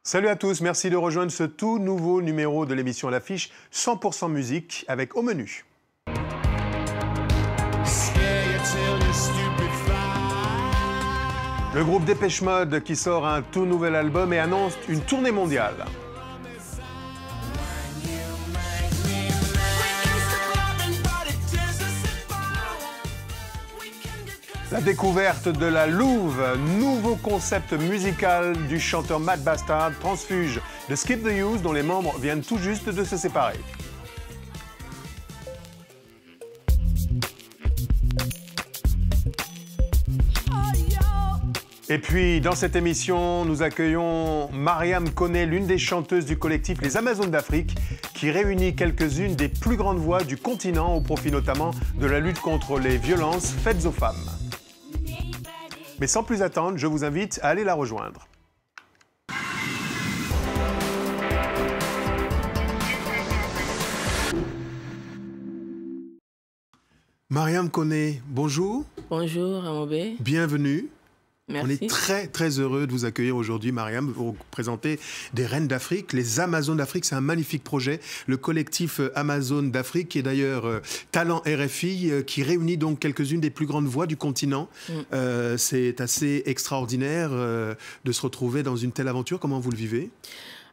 Salut à tous, merci de rejoindre ce tout nouveau numéro de l'émission à l'affiche 100% musique avec au menu. Le groupe Dépêche Mode qui sort un tout nouvel album et annonce une tournée mondiale. La découverte de la Louve, nouveau concept musical du chanteur Matt Bastard, transfuge de Skip the Use dont les membres viennent tout juste de se séparer. Et puis, dans cette émission, nous accueillons Mariam Koné, l'une des chanteuses du collectif Les Amazones d'Afrique, qui réunit quelques-unes des plus grandes voix du continent au profit notamment de la lutte contre les violences faites aux femmes. Mais sans plus attendre, je vous invite à aller la rejoindre. Mariam Koné, bonjour. Bonjour, Amobé. Bienvenue. Merci. On est très heureux de vous accueillir aujourd'hui, Mariam. Vous représentez des Reines d'Afrique, les Amazones d'Afrique. C'est un magnifique projet. Le collectif Amazones d'Afrique, qui est d'ailleurs Talent RFI, qui réunit donc quelques-unes des plus grandes voix du continent. C'est assez extraordinaire de se retrouver dans une telle aventure. Comment vous le vivez?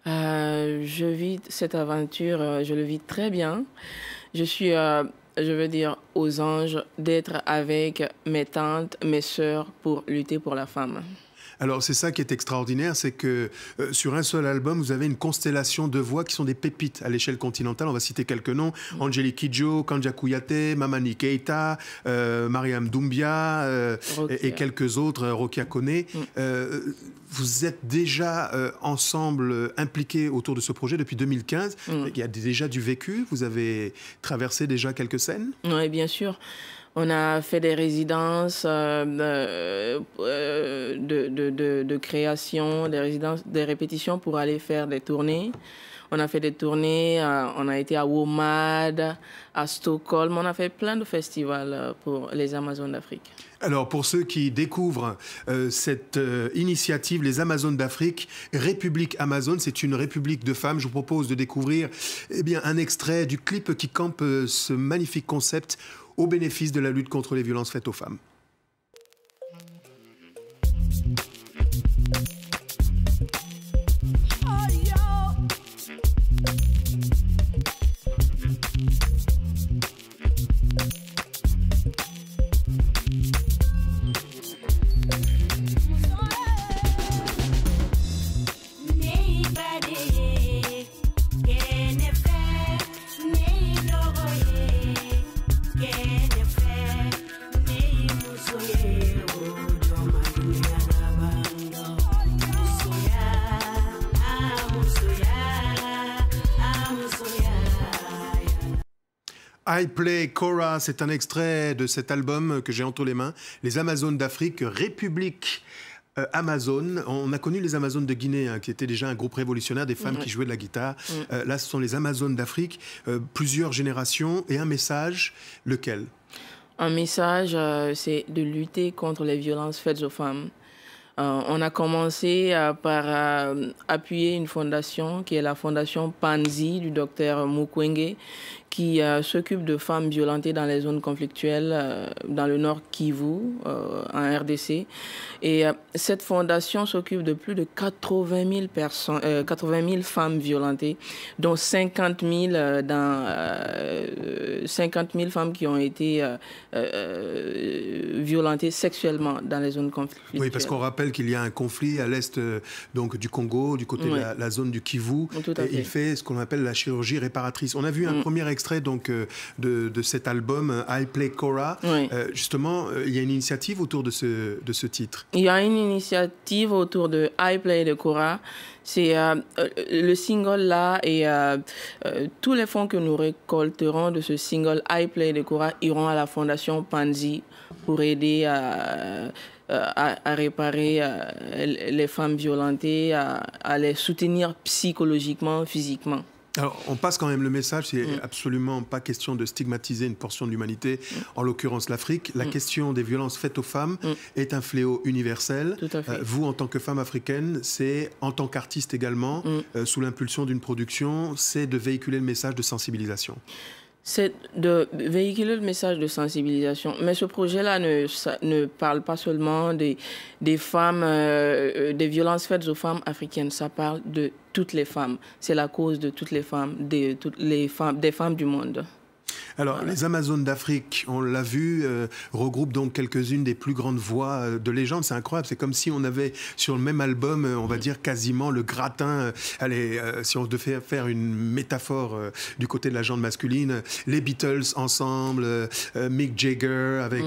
Je vis cette aventure, je le vis très bien. Je suis... je veux dire, aux anges d'être avec mes tantes, mes sœurs pour lutter pour la femme. Alors, c'est ça qui est extraordinaire, c'est que sur un seul album, vous avez une constellation de voix qui sont des pépites à l'échelle continentale. On va citer quelques noms. Angélique Kidjo, Kanja Kouyaté, Mamani Keita, Mariam Doumbia et quelques autres, Rokia Koné. Vous êtes déjà ensemble impliqués autour de ce projet depuis 2015. Il y a déjà du vécu. Vous avez traversé déjà quelques scènes. Oui, bien sûr. On a fait des résidences de création, des répétitions pour aller faire des tournées. On a fait des tournées, on a été à WOMAD, à Stockholm. On a fait plein de festivals pour les Amazones d'Afrique. Alors, pour ceux qui découvrent cette initiative, les Amazones d'Afrique, République Amazone, c'est une république de femmes. Je vous propose de découvrir un extrait du clip qui campe ce magnifique concept au bénéfice de la lutte contre les violences faites aux femmes. I Play Kora, c'est un extrait de cet album que j'ai entre les mains, Les Amazones d'Afrique, République Amazone. On a connu les Amazones de Guinée, qui étaient déjà un groupe révolutionnaire, des femmes qui jouaient de la guitare. Là, ce sont les Amazones d'Afrique, plusieurs générations et un message, lequel? Un message, c'est de lutter contre les violences faites aux femmes. On a commencé par appuyer une fondation qui est la fondation Panzi du docteur Mukwege, qui s'occupe de femmes violentées dans les zones conflictuelles dans le nord Kivu, en RDC. Et cette fondation s'occupe de plus de 80 000 femmes violentées, dont 50 000 femmes qui ont été violentées sexuellement dans les zones conflictuelles. Oui, parce qu'on rappelle qu'il y a un conflit à l'est donc du Congo, du côté de la zone du Kivu. Et il fait ce qu'on appelle la chirurgie réparatrice. On a vu un premier extrait donc de cet album I Play Kora. Justement, il y a une initiative autour de ce titre. Il y a une initiative autour de I Play de Kora. C'est le single là et tous les fonds que nous récolterons de ce single I Play de Kora iront à la fondation Panzi pour aider à réparer les femmes violentées, à les soutenir psychologiquement, physiquement. Alors, on passe quand même le message, c'est absolument pas question de stigmatiser une portion de l'humanité, en l'occurrence l'Afrique. La question des violences faites aux femmes est un fléau universel. Tout à fait. Vous, en tant que femme africaine, c'est en tant qu'artiste également, sous l'impulsion d'une production, c'est de véhiculer le message de sensibilisation. C'est de véhiculer le message de sensibilisation. Mais ce projet-là ne parle pas seulement des femmes, des violences faites aux femmes africaines. Ça parle de toutes les femmes. C'est la cause de toutes les femmes, des femmes du monde. Alors, Voilà. les Amazones d'Afrique, on l'a vu, regroupent donc quelques-unes des plus grandes voix de légende. C'est incroyable. C'est comme si on avait sur le même album, on va dire quasiment le gratin. Allez, si on devait faire une métaphore du côté de la gente masculine, les Beatles ensemble, Mick Jagger avec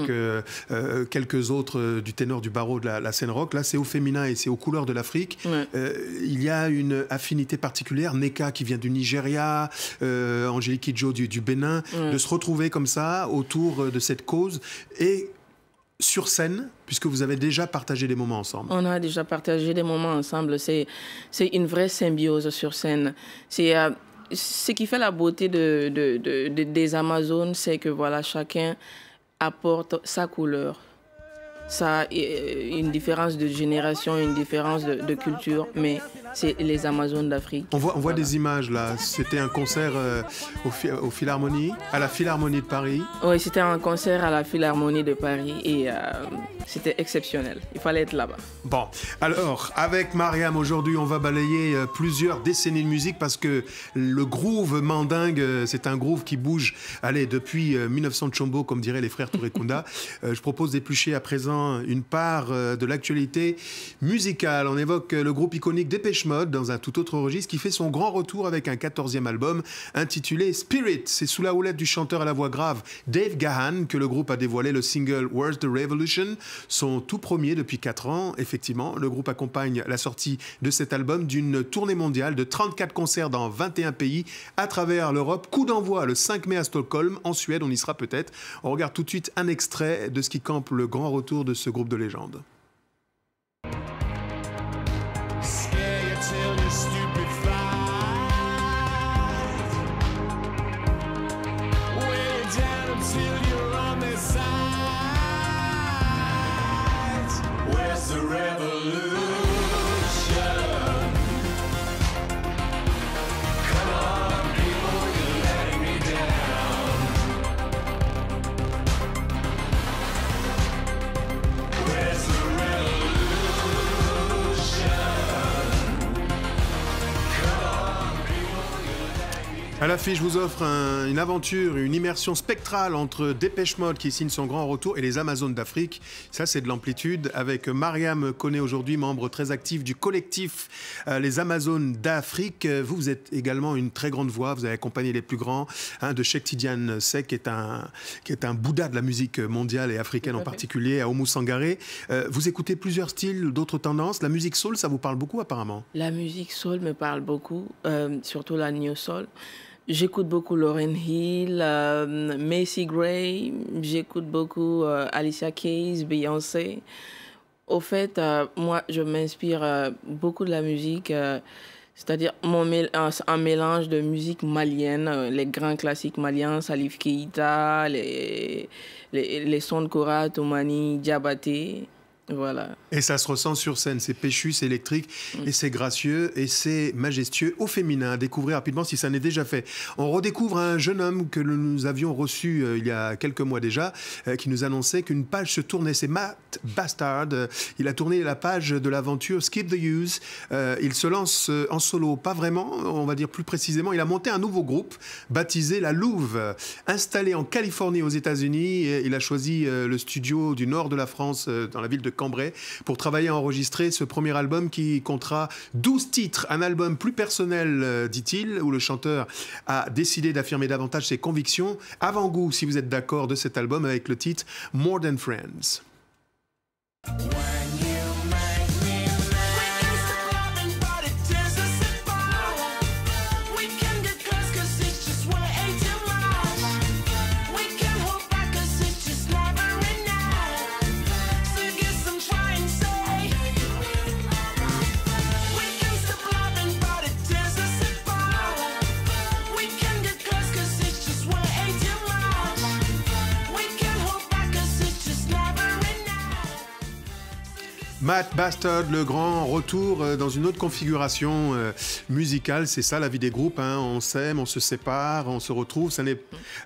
quelques autres du ténor du barreau de la scène rock. Là, c'est au féminin et c'est aux couleurs de l'Afrique. Il y a une affinité particulière. Neka qui vient du Nigeria, Angélique Kidjo du Bénin. De se retrouver comme ça autour de cette cause et sur scène, puisque vous avez déjà partagé des moments ensemble. On a déjà partagé des moments ensemble. C'est une vraie symbiose sur scène. C'est ce qui fait la beauté des Amazones, c'est que voilà, chacun apporte sa couleur. Ça a une différence de génération, une différence de culture, mais c'est les Amazones d'Afrique. On voit des images là. C'était un concert au Philharmonie, à la Philharmonie de Paris. Oui, c'était un concert à la Philharmonie de Paris et c'était exceptionnel. Il fallait être là-bas. Bon, alors, avec Mariam, aujourd'hui, on va balayer plusieurs décennies de musique parce que le groove mandingue, c'est un groove qui bouge, allez, depuis 1900 Chombo, comme diraient les frères Touré Kunda. Je propose d'éplucher à présent une part de l'actualité musicale. On évoque le groupe iconique Dépêche Mode dans un tout autre registre qui fait son grand retour avec un 14e album intitulé Spirit. C'est sous la houlette du chanteur à la voix grave Dave Gahan que le groupe a dévoilé le single Where's the Revolution, son tout premier depuis 4 ans. Effectivement, le groupe accompagne la sortie de cet album d'une tournée mondiale de 34 concerts dans 21 pays à travers l'Europe. Coup d'envoi le 5 mai à Stockholm, en Suède, on y sera peut-être. On regarde tout de suite un extrait de ce qui campe le grand retour de ce groupe de légende. À l'affiche, je vous offre une aventure, une immersion spectrale entre Dépêche Mode qui signe son grand retour et les Amazones d'Afrique. Ça, c'est de l'amplitude. Avec Mariam Koné aujourd'hui, membre très actif du collectif Les Amazones d'Afrique. Vous êtes également une très grande voix. Vous avez accompagné les plus grands, de Cheikh Tidiane Seck, qui est un Bouddha de la musique mondiale et africaine en particulier, à Oumou Sangaré. Vous écoutez plusieurs styles, d'autres tendances. La musique soul, ça vous parle beaucoup apparemment? La musique soul me parle beaucoup, surtout la new soul. J'écoute beaucoup Lauryn Hill, Macy Gray, j'écoute beaucoup Alicia Keys, Beyoncé. Au fait, moi, je m'inspire beaucoup de la musique, c'est-à-dire un mélange de musique malienne, les grands classiques maliens, Salif Keita, les sons de Kora, Toumani, Diabaté. Voilà. Et ça se ressent sur scène, c'est péchu, c'est électrique, et c'est gracieux, et c'est majestueux, au féminin. À découvrir rapidement si ça n'est déjà fait. On redécouvre un jeune homme que nous avions reçu il y a quelques mois déjà, qui nous annonçait qu'une page se tournait. C'est Matt Bastard. Il a tourné la page de l'aventure Skip the Use. Il se lance en solo, pas vraiment, on va dire plus précisément. Il a monté un nouveau groupe baptisé La Louve. Installé en Californie aux États-Unis, il a choisi le studio du nord de la France, dans la ville de Cambrai, pour travailler à enregistrer ce premier album qui comptera 12 titres, un album plus personnel, dit-il, où le chanteur a décidé d'affirmer davantage ses convictions. Avant-goût, si vous êtes d'accord, de cet album avec le titre More Than Friends. Matt Bastard, le grand retour dans une autre configuration musicale. C'est ça la vie des groupes, hein. On s'aime, on se sépare, on se retrouve. Ça n'est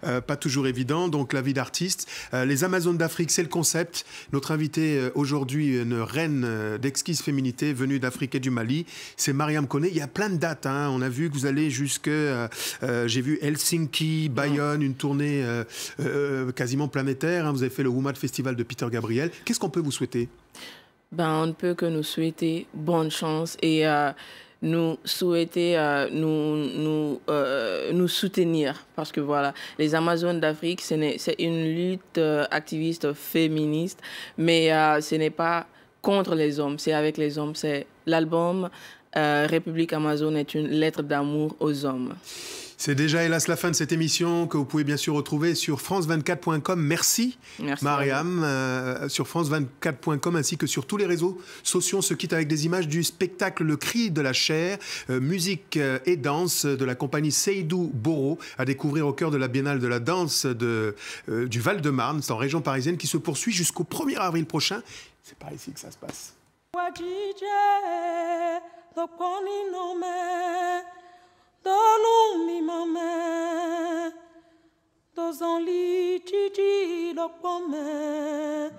pas toujours évident. Donc la vie d'artiste. Les Amazones d'Afrique, c'est le concept. Notre invitée aujourd'hui, une reine d'exquise féminité venue d'Afrique et du Mali, c'est Mariam Koné. Il y a plein de dates, hein. On a vu que vous allez jusque, j'ai vu Helsinki, Bayonne, une tournée quasiment planétaire, hein. Vous avez fait le Woman Festival de Peter Gabriel. Qu'est-ce qu'on peut vous souhaiter? Ben, on ne peut que nous souhaiter bonne chance et nous souhaiter nous soutenir parce que voilà, les Amazones d'Afrique, c'est une lutte activiste féministe, mais ce n'est pas contre les hommes, c'est avec les hommes. C'est l'album République Amazone est une lettre d'amour aux hommes. C'est déjà, hélas, la fin de cette émission que vous pouvez bien sûr retrouver sur france24.com. Merci Mariam, sur france24.com ainsi que sur tous les réseaux sociaux. On se quitte avec des images du spectacle Le Cri de la Chair, musique et danse de la compagnie Seydou Boro, à découvrir au cœur de la Biennale de la danse du Val-de-Marne, c'est en région parisienne, qui se poursuit jusqu'au 1er avril prochain. C'est par ici que ça se passe. Donu mi mame, dozan li titi lo pome.